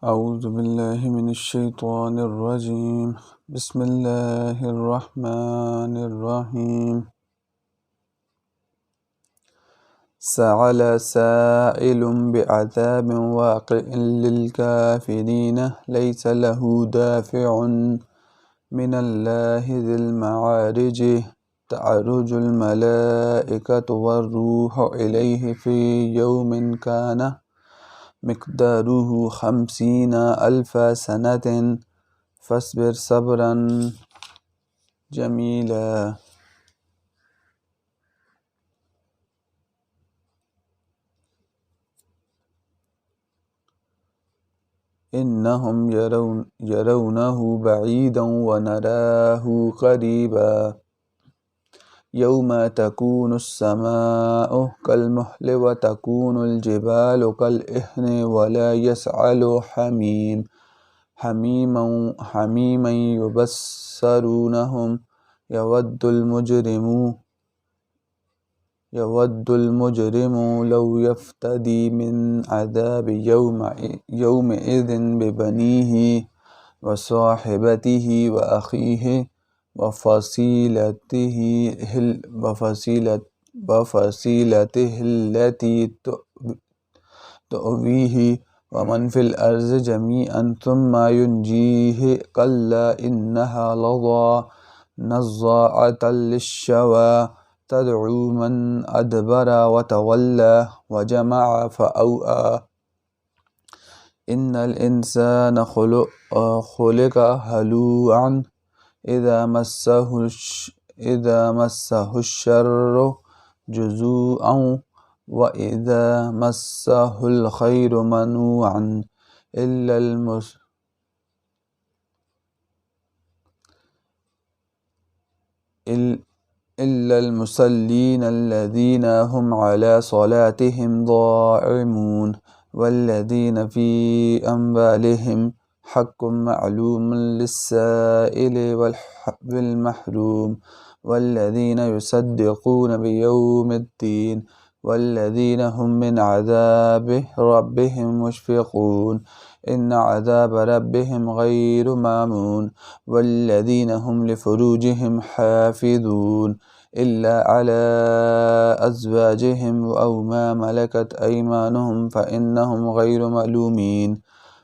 أعوذ بالله من الشيطان الرجيم. بسم الله الرحمن الرحيم. سأل سائل بعذاب واقع للكافرين ليس له دافع من الله ذي المعارج. تعرج الملائكة والروح إليه في يوم كان مقداره 50,000 سنة فاصبر صبرا جميلا. إنهم يرونه بعيدا ونراه قريبا. يوم تكون السماء كالمهل وتكون الجبال كالإهن ولا يسأل حميما يبصرونهم. يود المجرم لو يفتدي من عذاب يومئذ ببنيه وصاحبته وأخيه وفصيلته التي تؤويه ومن في الأرض جميعا ثم ينجيه. كلا إنها لظى نزاعة للشوى تدعو من أدبر وتولى وجمع فأوعى. إن الإنسان خلق هلوعا إذا مسه الشر جزوعا وإذا مسه الخير منوعا إلا المصلين الذين هم على صلاتهم ضاعمون والذين في أموالهم حق معلوم للسائل والمحروم والذين يصدقون بيوم الدين والذين هم من عذاب ربهم مشفقون. إن عذاب ربهم غير مامون. والذين هم لفروجهم حافظون إلا على أزواجهم أو ما ملكت أيمانهم فإنهم غير ملومين.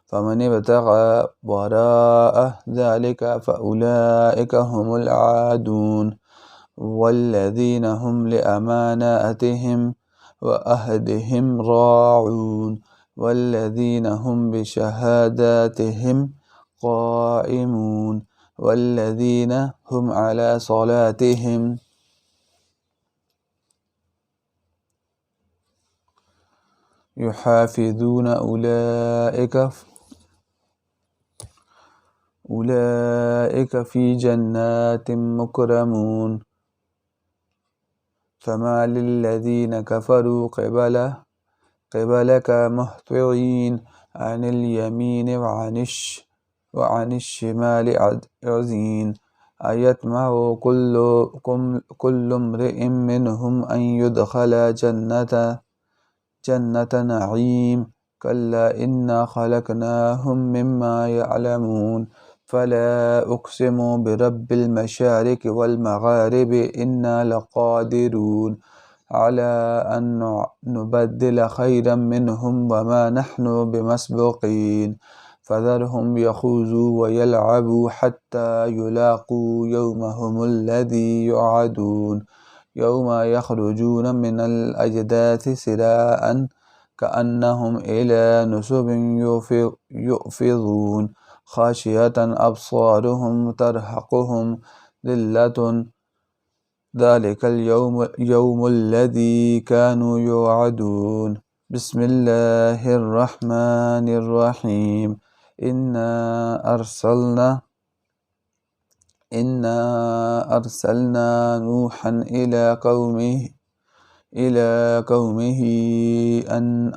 فمن ابتغى وراء ذلك فأولئك هم العادون. والذين هم لأماناتهم وأهدهم راعون والذين هم بشهاداتهم قائمون والذين هم على صلاتهم يحافظون أولئك في جنات مكرمون. فما للذين كفروا قبلك مهطعين عن اليمين وعن الشمال عزين. أيطمع كل امرئ منهم أن يدخل جنة نعيم. كلا إنا خلقناهم مما يعلمون. فلا أقسم برب المشارق والمغارب إنا لقادرون على أن نبدل خيرا منهم وما نحن بمسبوقين. فذرهم يخوضوا ويلعبوا حتى يلاقوا يومهم الذي يوعدون. يوم يخرجون من الأجداث سراعا كأنهم إلى نصب يؤفضون خاشية أبصارهم ترهقهم ذلة ذلك اليوم الذي كانوا يوعدون. بسم الله الرحمن الرحيم. إنا أرسلنا نوحا إلى قومه أن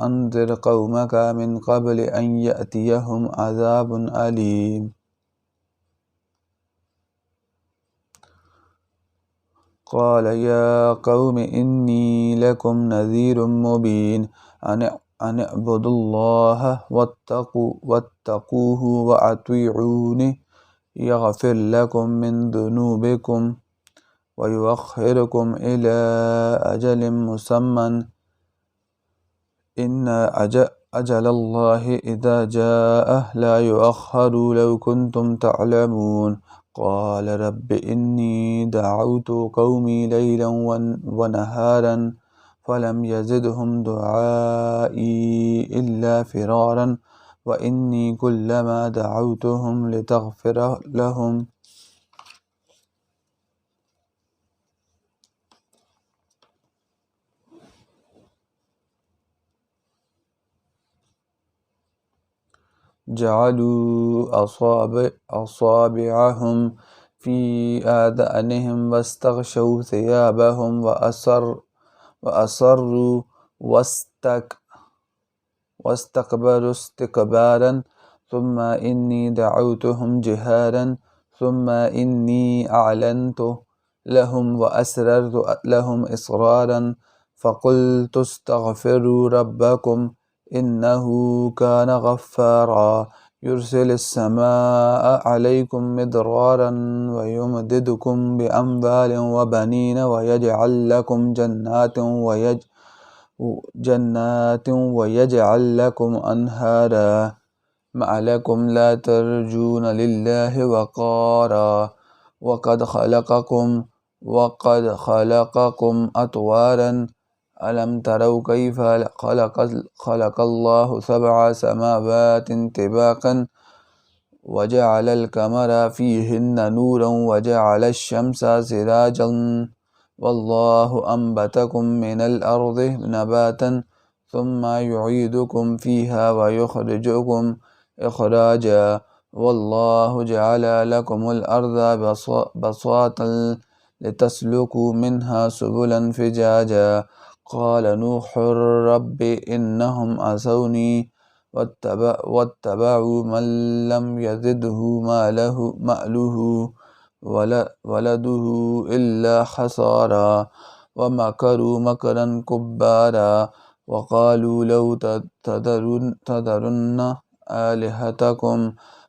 أنذر قومك من قبل أن يأتيهم عذاب أليم. قال يا قوم إني لكم نذير مبين أن اعبدوا الله واتقوه وأطيعوني يغفر لكم من ذنوبكم ويؤخركم إلى أجل مسمى إن أجل الله إذا جاء لا يؤخر لو كنتم تعلمون قال رب إني دعوت قومي ليلا ونهارا فلم يزدهم دعائي إلا فرارا وإني كلما دعوتهم لتغفر لهم جعلوا أصابعهم في آذانهم واستغشوا ثيابهم وأصروا واستكبروا استكبارا ثم إني دعوتهم جهارا ثم إني أعلنت لهم وأسررت لهم إسرارا فقلت استغفروا ربكم إنه كان غفارا يرسل السماء عليكم مدرارا ويمددكم بأموال وبنين ويجعل لكم جنات ويجعل لكم أنهارا ما لكم لا ترجون لله وقارا وقد خلقكم أطوارا ألم تروا كيف خلق الله 7 سماوات طباقا وجعل القمر فيهن نورا وجعل الشمس سراجا والله أنبتكم من الأرض نباتا ثم يعيدكم فيها ويخرجكم إخراجا والله جعل لكم الأرض بساطا لتسلكوا منها سبلا فجاجا قال نوح رب إنهم عصوني واتبعوا من لم يزده ماله ولده إلا خسارا ومكروا مكرا كبارا وقالوا لو تذرن آلهتكم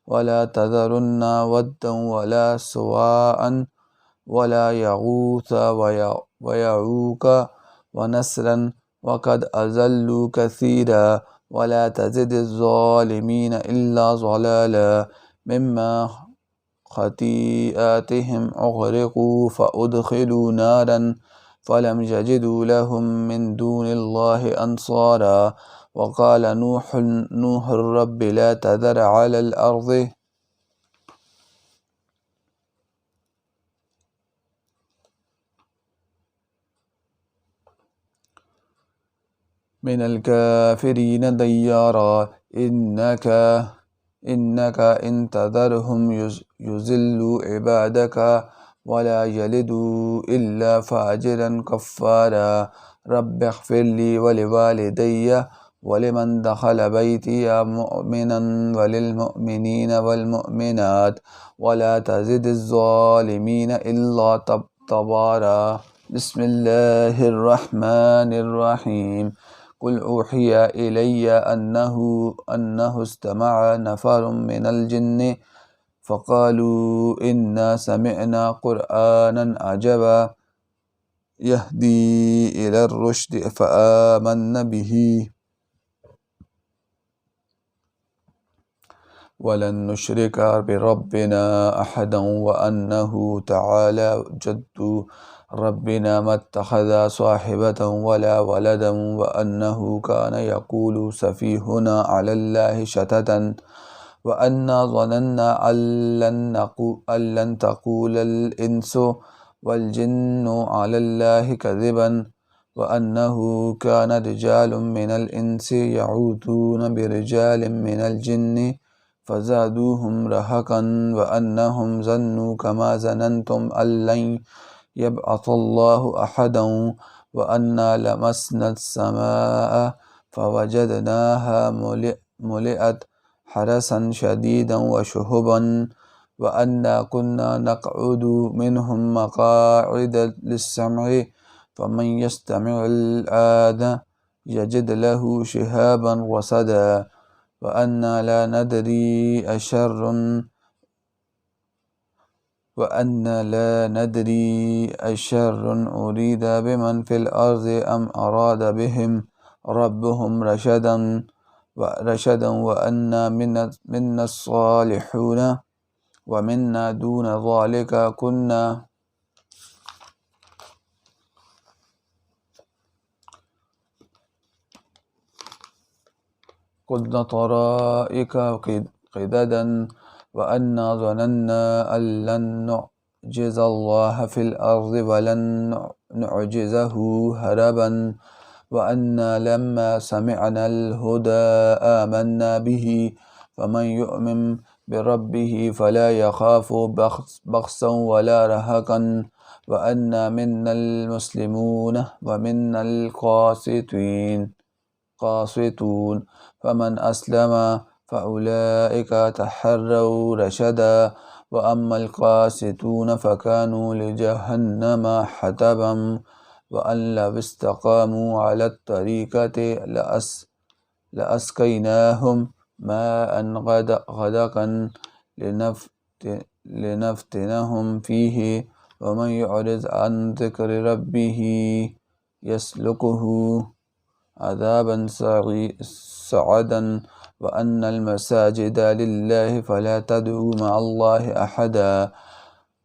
ولا تذرن ودا ولا سواعا ولا يغوث ويعوق ونسرا وقد أضلوا كثيرا ولا تزد الظالمين إلا ضلالا مما خطيئاتهم أغرقوا فأدخلوا نارا فلم يجدوا لهم من دون الله أنصارا وقال نوح رب لا تذر على الأرض من الكافرين ديارا إنك إن تذرهم يزلوا عبادك ولا يلدوا إلا فاجرا كفارا رب اغفر لي ولوالدي ولمن دخل بيتي مؤمنا وللمؤمنين والمؤمنات ولا تزد الظالمين إلا تبارا بسم الله الرحمن الرحيم قل أوحي إلي أنه استمع نفر من الجن فقالوا إنا سمعنا قرآنا عجبا يهدي إلى الرشد فآمنا به ولن نشرك بربنا أحدا وأنه تعالى جد ربنا ما اتخذ صاحبة ولا ولدا وأنه كان يقول سفيهنا على الله شتتا وأنا ظننا أن لن تقول الإنس والجن على الله كذبا وأنه كان رجال من الإنس يعوذون برجال من الجن فزادوهم رهقا وأنهم ظنوا كما ظننتم أن لن يبعث الله أحدا وأنا لمسنا السماء فوجدناها ملئت حرسا شديدا وشهبا وأنا كنا نقعد منهم مقاعد للسمع فمن يستمع الآن يجد له شهابا رصدا وأنا لا ندري أشر أريد بمن في الأرض أم أراد بهم ربهم رشدا وأنا منا الصالحون ومنا دون ذلك كنا طرائق قددا وأنا ظننا أن لن نعجز الله في الأرض ولن نعجزه هربا وأنا لما سمعنا الهدى آمنا به فمن يؤمن بربه فلا يخاف بخسا ولا رهقا وأنا منا المسلمون ومنا القاسطون فمن أسلم فأولئك تحروا رشدا وأما القاسطون فكانوا لجهنم حطبا وأن لو استقاموا على الطريقة لأسقيناهم ماء غدقا لنفتنهم فيه ومن يعرض عن ذكر ربه يسلكه عذابا صعدا وأن المساجد لله فلا تدعوا مع الله أحدا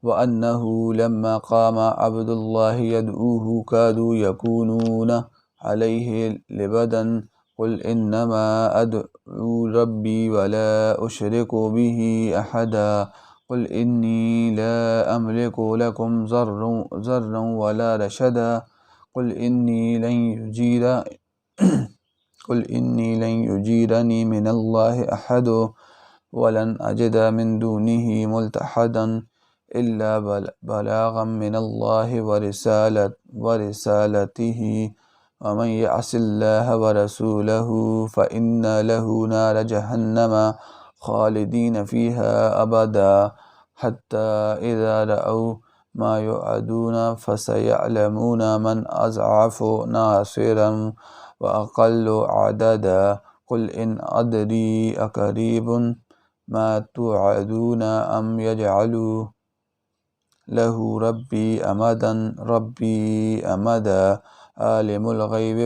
وأنه لما قام عبد الله يدعوه كادوا يكونون عليه لبدا قل إنما أدعو ربي ولا أشرك به أحدا قل إني لا أملك لكم ضرا ولا رشدا قل إني لن يجيرني من الله أحد ولن أجد من دونه ملتحدا إلا بلاغا من الله ورسالته ومن يعص الله ورسوله فإن له نار جهنم خالدين فيها أبدا حتى إذا رأوا ما يوعدون فسيعلمون من أضعف ناصرا وأقل عددا قل إن أدري أقريب ما توعدون أم يجعل له ربي أمدا عالم الغيب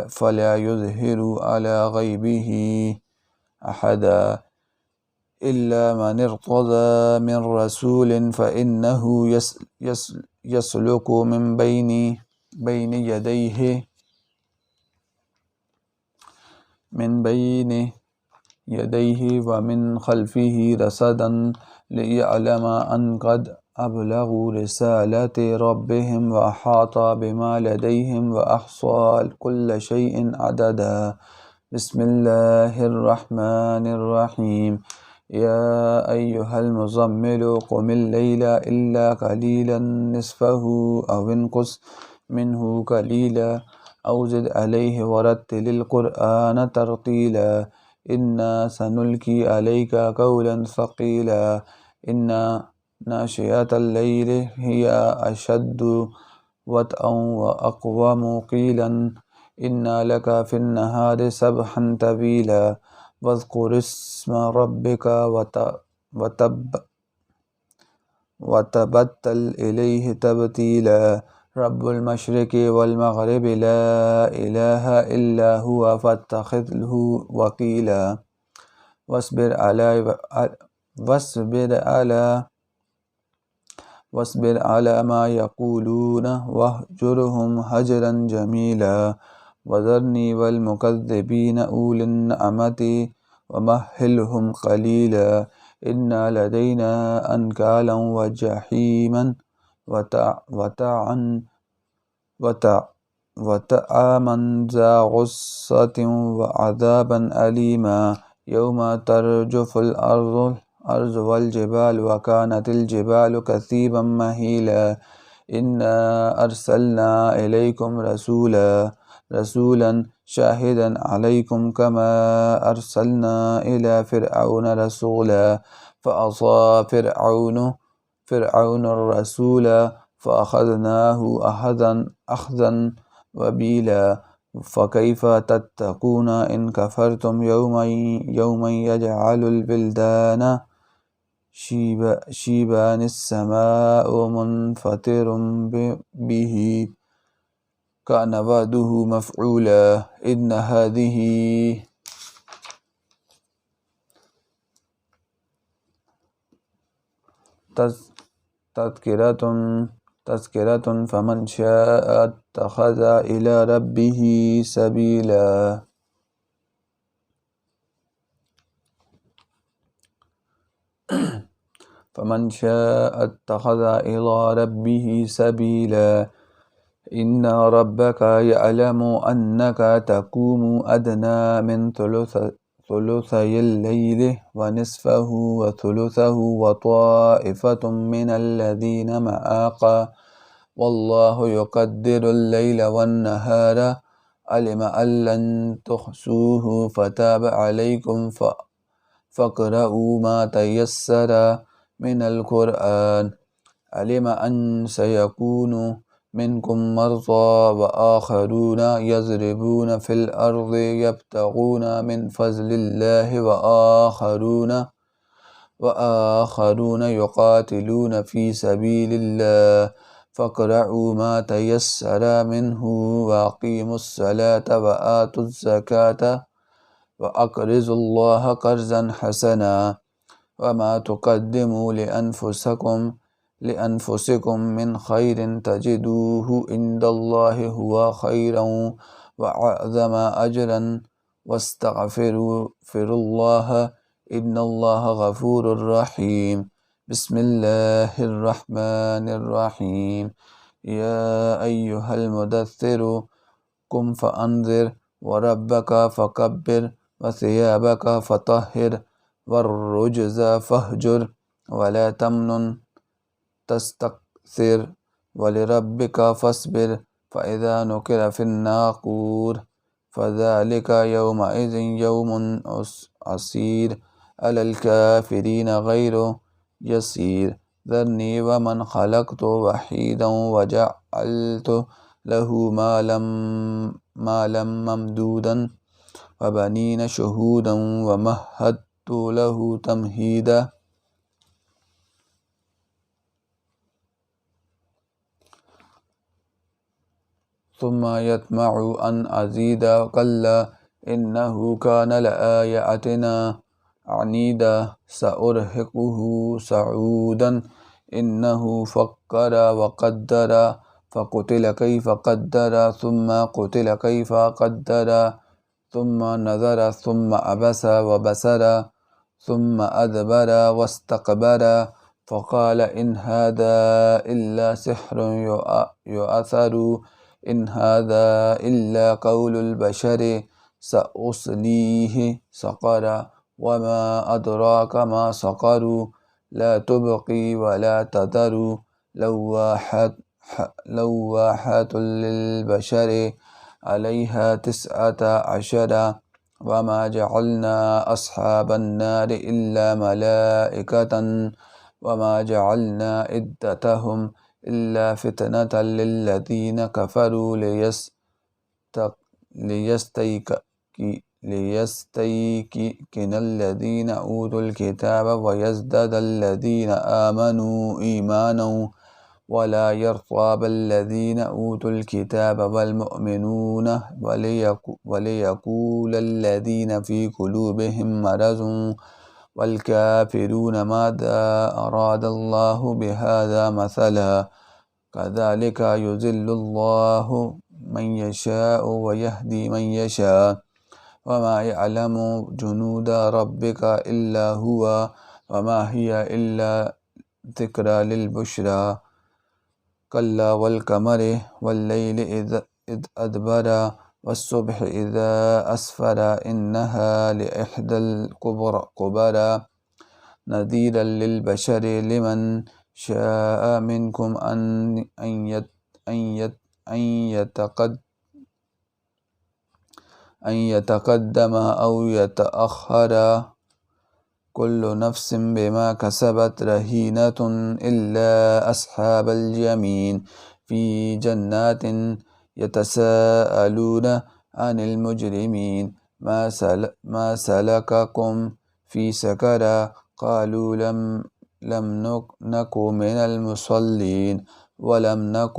فلا يظهر على غيبه أحدا إلا من ارتضى من رسول فإنه يسلك من بين يديه ومن خلفه رصدا ليعلم أن قد أبلغوا رسالة ربهم وأحاط بما لديهم وأحصى كل شيء عددا بسم الله الرحمن الرحيم يا أيها المزمل قم الليل إلا قليلا نصفه أو انقص منه قليلا أو زد عليه ورتل القرآن ترتيلا إنا سنلقي عليك قولا ثقيلا إن ناشئة الليل هي أشد وطئا وأقوم قيلا إن لك في النهار سبحا طويلا واذكر اسم ربك وتبتل إليه تبتيلا رب المشرق والمغرب لا إله إلا هو فاتخذه وكيلا واصبر على ما يقولون واهجرهم هجرا جميلا وذرني والمكذبين أولي النعمة ومهلهم قليلا إن لدينا أنكالا وجحيما وطعاما ذا غصة وعذابا أليما يوم ترجف الأرض والجبال وكانت الجبال كثيبا مهيلا إنا أرسلنا إليكم رسولا شاهدا عليكم كما أرسلنا إلى فرعون رسولا فعصى فرعون الرسول فأخذناه أخذا وبيلا فكيف تتقون إن كفرتم يوما يجعل البلدان شيبان السماء منفطر به كان وعده مفعولا إن هذه تذكرة فمن شاء اتخذ إلى ربه سبيلا فمن شاء اتخذ إلى ربه سبيلا إن ربك يعلم أنك تقوم أدنى من ثلثي الليل ونصفه وثلثه وطائفة من الذين معك والله يقدر الليل والنهار علم أن لن تحصوه فتاب عليكم فاقرؤوا ما تيسر من القرآن علم أن سيكون منكم مرضى وآخرون يضربون في الأرض يبتغون من فضل الله وآخرون يقاتلون في سبيل الله فاقرؤوا ما تيسر منه وأقيموا الصلاة وآتوا الزكاة وأقرضوا الله قرضا حسنا وما تقدموا لأنفسكم من خير تجدوه عند الله هو خيرا وأعظم أجرا واستغفروا الله إن الله غفور رحيم بسم الله الرحمن الرحيم يا أيها المدثر قم فأنذر وربك فكبر وثيابك فطهر والرجز فاهجر ولا تمنن تستكثر ولربك فاصبر فإذا نقر في الناقور فذلك يومئذ يوم عسير على الكافرين غير يسير ذرني ومن خلقت وحيدا وجعلت له مالا ممدودا وبنين شهودا ومهدت له تمهيدا ثم يطمع أن أزيد كلا إنه كان لآياتنا عنيدا سأرهقه صعودا إنه فكر وقدر فقتل كيف قدر ثم قتل كيف قدر ثم نظر ثم عبس وبصر ثم أدبر واستكبر فقال إن هذا إلا سحر يؤثر إن هذا إلا قول البشر سأصليه سقر وما أدراك ما سقر لا تبقي ولا تذر لواحة للبشر عليها 19 وما جعلنا أصحاب النار إلا ملائكة وما جعلنا عدتهم إلا فتنة للذين كفروا ليستيقن الذين أوتوا الكتاب ويزداد الذين آمنوا إيمانا ولا يرتاب الذين أوتوا الكتاب والمؤمنون وليقول الذين في قلوبهم مرض والكافرون ماذا أراد الله بهذا مثلا كذلك يضل الله من يشاء ويهدي من يشاء وما يعلم جنود ربك إلا هو وما هي إلا ذكرى للبشرى كلا والقمر والليل إذ أدبر والصبح إذا أسفر إنها لإحدى الكبر نذيرا للبشر لمن شاء منكم أن يتقدم أو يتأخر كل نفس بما كسبت رهينة إلا أصحاب اليمين في جنات يتساءلون عن المجرمين ما سلككم في سقر قالوا لم نك من المصلين ولم نك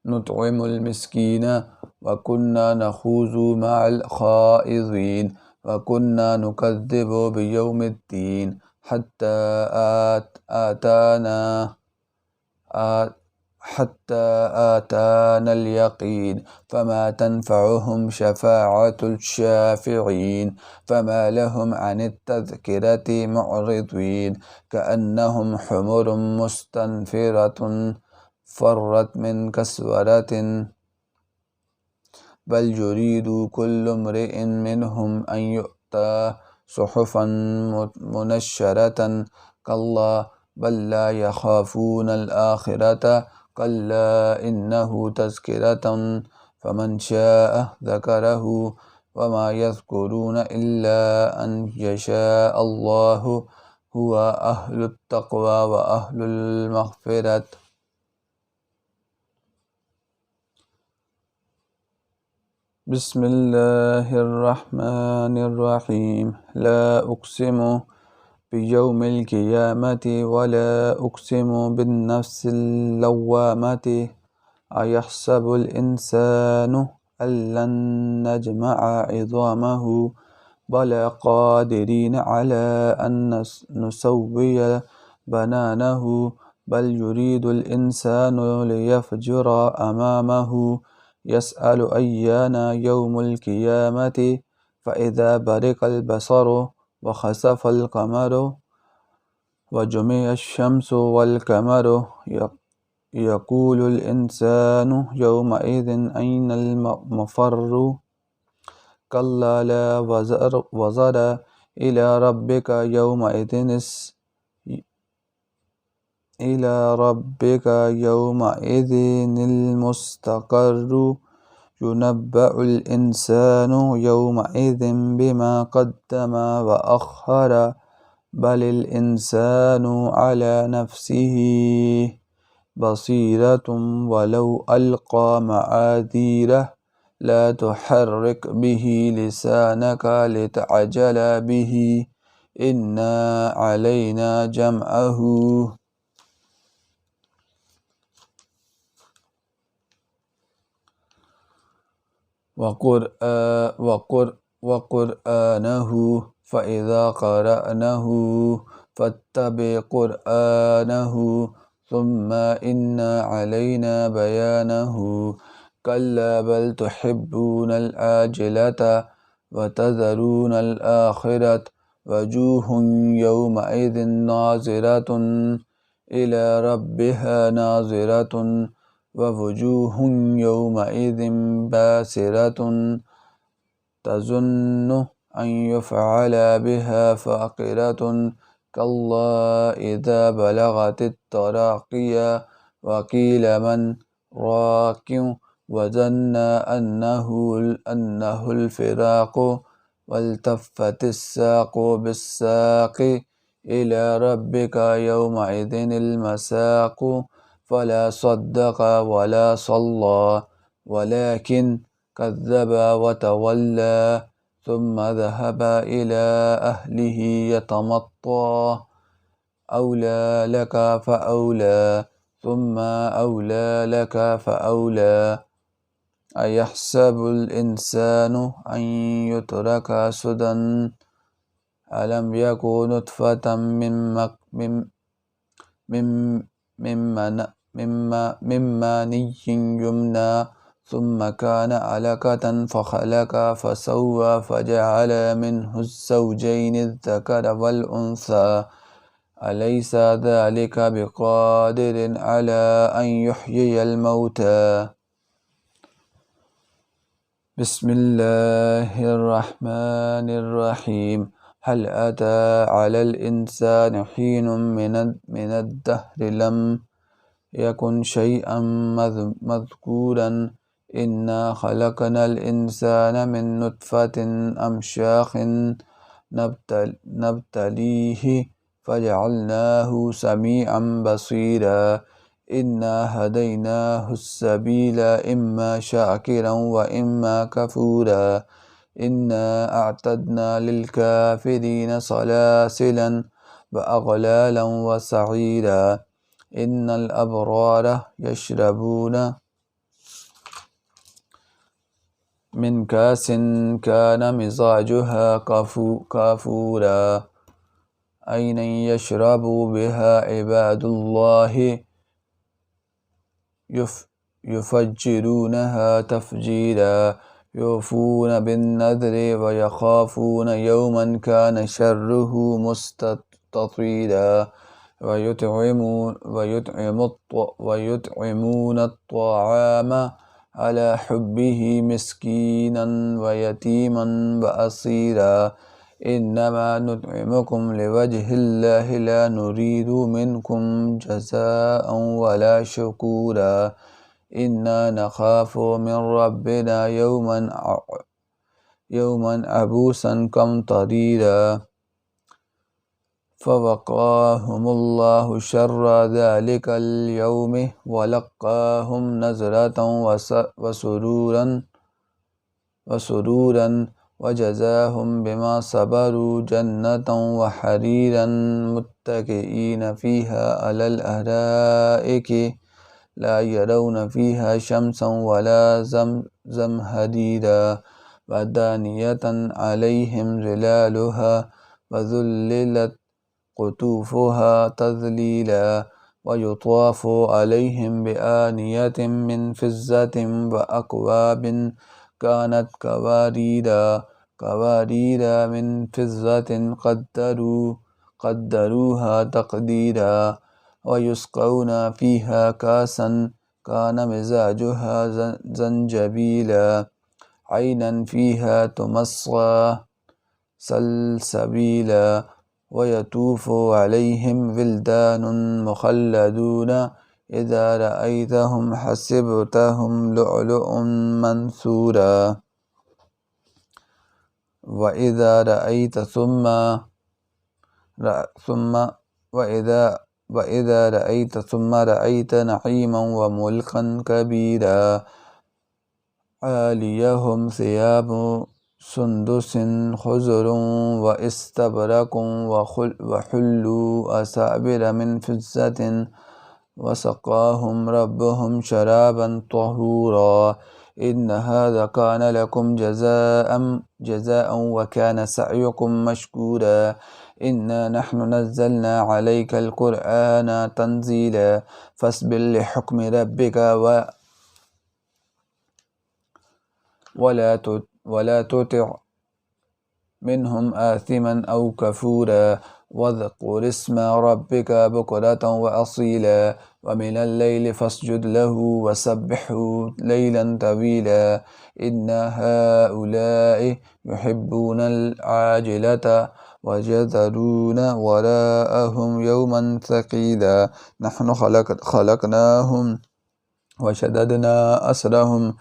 نطعم المسكين وكنا نخوض مع الخائضين وكنا نكذب بيوم الدين حتى آتانا حتى آتانا اليقين فما تنفعهم شفاعة الشافعين فما لهم عن التذكرة معرضين كأنهم حمر مستنفرة فرت من كسورة بل يريد كل امرئ منهم أن يؤتى صحفا منشرة كلا بل لا يخافون الآخرة كلا إنه تذكرة فمن شاء ذكره وما يذكرون إلا أن يشاء الله هو أهل التقوى وأهل المغفرة. بسم الله الرحمن الرحيم لا أقسم بيوم القيامة ولا أقسم بالنفس اللوامة أيحسب الإنسان أن لن نجمع عظامه بلى قادرين على أن نسوي بنانه بل يريد الإنسان ليفجر أمامه يسأل أيان يوم القيامة فإذا برق البصر وخسف القمر وجمع الشمس والقمر يقول الإنسان يومئذ أين المفر كلا لا وزر إلى ربك يومئذ المستقر ينبأ الإنسان يومئذ بما قدم وأخر بل الإنسان على نفسه بصيرة ولو ألقى معاذيره لا تحرك به لسانك لتعجل به إنا علينا جمعه وقرآنه فإذا قرأناه فاتبع قرآنه ثم إن علينا بيانه كلا بل تحبون العاجلة وتذرون الآخرة وجوه يومئذ ناظرة إلى ربها ناظرة ووجوه يومئذ باسرة تظن أن يفعل بها فاقرة كلا إذا بلغت التراقي وقيل من راق وظن أنه الفراق والتفت الساق بالساق إلى ربك يومئذ المساق فلا صدق ولا صلى ولكن كذب وتولى ثم ذهب إلى أهله يتمطى أولى لك فأولى ثم أولى لك فأولى أيحسب الإنسان أن يترك سدى ألم يكن نطفة من مني يمنى ثم كان علقة فخلق فسوى فجعل منه الزوجين الذكر والأنثى أليس ذلك بقادر على أن يحيي الموتى بسم الله الرحمن الرحيم هل أتى على الإنسان حين من الدهر لم يكن شيئا مذكورا إنا خلقنا الإنسان من نطفة أمشاخ نبتليه فجعلناه سميعا بصيرا إنا هديناه السبيل إما شاكرا وإما كفورا إنا أعتدنا للكافرين سلاسلا وأغلالا وسعيرا إن الأبرار يشربون من كاس كان مزاجها كافورا عينا يشرب بها عباد الله يفجرونها تفجيرا يوفون بالنذر ويخافون يوما كان شره مستطيرا ويطعمون الطعام على حبه مسكينا ويتيما وأسيرا إنما نطعمكم لوجه الله لا نريد منكم جزاء ولا شكورا إنا نخاف من ربنا يوما عبوسا قمطريرا فوقاهم الله شر ذلك اليوم ولقاهم نزرة وسرورا وجزاهم بما صبروا جنة وحريرا متكئين فيها على الأرائك لا يرون فيها شمسا ولا زمهريرا ودانية عليهم ظلالها وذللت قطوفها تذليلا ويطاف عليهم بآنية من فضة وأكواب كانت قوارير من فضة قدروها تقديرا ويسقون فيها كاسا كان مزاجها زنجبيلا عينا فيها تمصى سلسبيلا ويطوف عليهم ولدان مخلدون إذا رأيتهم حسبتهم لؤلؤا منثورا وإذا رأيت ثم رأيت نعيما وملكا كبيرا عاليهم ثياب سندس خضر واستبرق وحلوا أساور من فضة وسقاهم ربهم شرابا طهورا إن هذا كان لكم جزاء وكان سعيكم مشكورا إنا نحن نزلنا عليك القرآن تنزيلا فاصبر لحكم ربك ولا تطع منهم آثما أو كفورا واذكر اسم ربك بكرة وأصيلا ومن الليل فاسجد له وسبحه ليلا طويلا إن هؤلاء يحبون العاجلة ويذرون وراءهم يوما ثقيلا نحن خلقناهم وشددنا أسرهم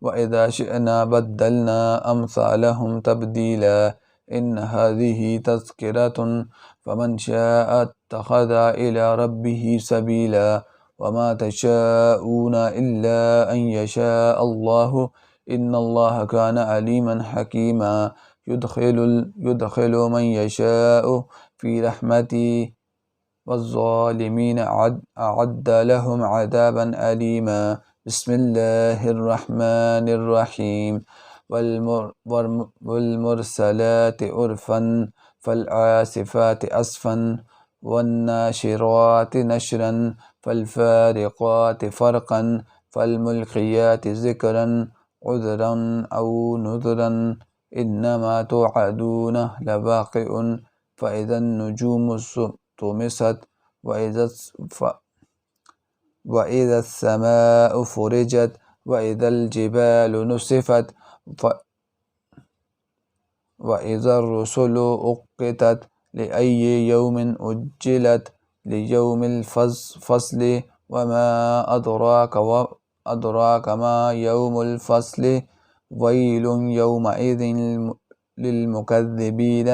وإذا شئنا بدلنا أمثالهم تبديلا إن هذه تذكرة فمن شاء اتخذ إلى ربه سبيلا وما تشاءون إلا أن يشاء الله إن الله كان عليما حكيما يدخل من يشاء في رحمته والظالمين أعد لهم عذابا أليما بسم الله الرحمن الرحيم والمرسلات عرفا فالعاصفات عصفا والناشرات نشرا فالفارقات فرقا فالملقيات ذكرا عذرا أو نذرا إنما توعدون لواقع فإذا النجوم طمست وإذا السماء فرجت وإذا الجبال نسفت وإذا الرسل أقتت لأي يوم أجلت ليوم الفصل وما أدراك ما يوم الفصل ويل يومئذ للمكذبين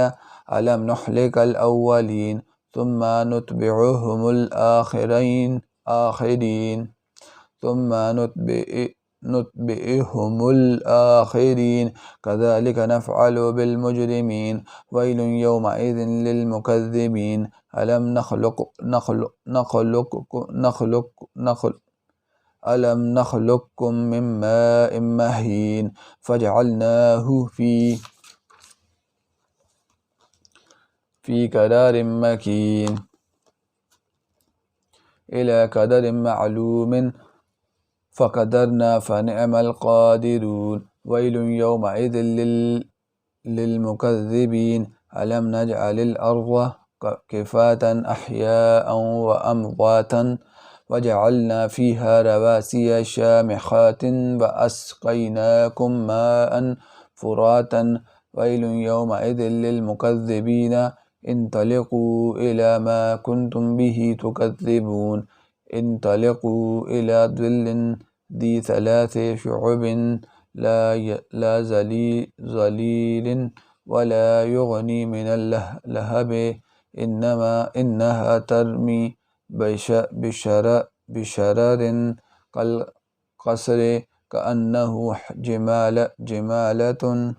ألم نهلك الأولين ثم نتبعهم آخرين ثم نتبئهم الآخرين كذلك نفعل بالمجرمين ويل يومئذ للمكذبين ألم نخلقكم من ماء مهين فجعلناه في قرار مكين إلى قدر معلوم فقدرنا فنعم القادرون ويل يومئذ للمكذبين ألم نجعل الأرض كفاة أحياء وأمواتا وجعلنا فيها رواسي شامخات وأسقيناكم ماء فراتا ويل يومئذ للمكذبين انطلقوا إلى ما كنتم به تكذبون انطلقوا إلى ظل ذي 3 شعب لا ظليل ولا يغني من اللهب إنها ترمي بشرر كالقصر كأنه جمالة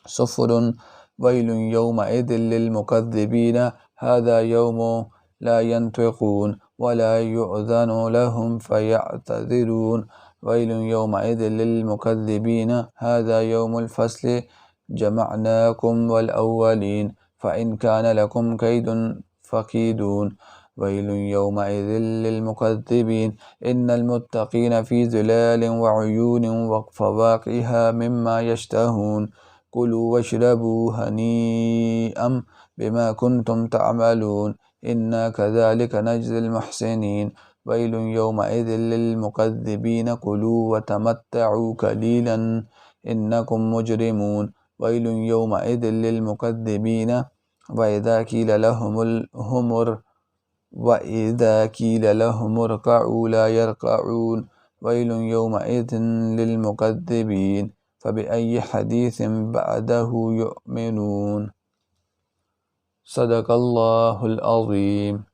صفر ويل يومئذ للمكذبين هذا يوم لا ينطقون ولا يؤذن لهم فيعتذرون ويل يومئذ للمكذبين هذا يوم الفصل جمعناكم والأولين فإن كان لكم كيد فكيدون ويل يومئذ للمكذبين إن المتقين في ظلال وعيون وفواكه مما يشتهون كلوا واشربوا هنيئا بما كنتم تعملون إنا كذلك نجزي المحسنين ويل يومئذ للمكذبين كلوا وتمتعوا قليلا إنكم مجرمون ويل يومئذ للمكذبين وإذا قيل لهم اركعوا لا يركعون ويل يومئذ للمكذبين فبأي حديث بعده يؤمنون صدق الله العظيم.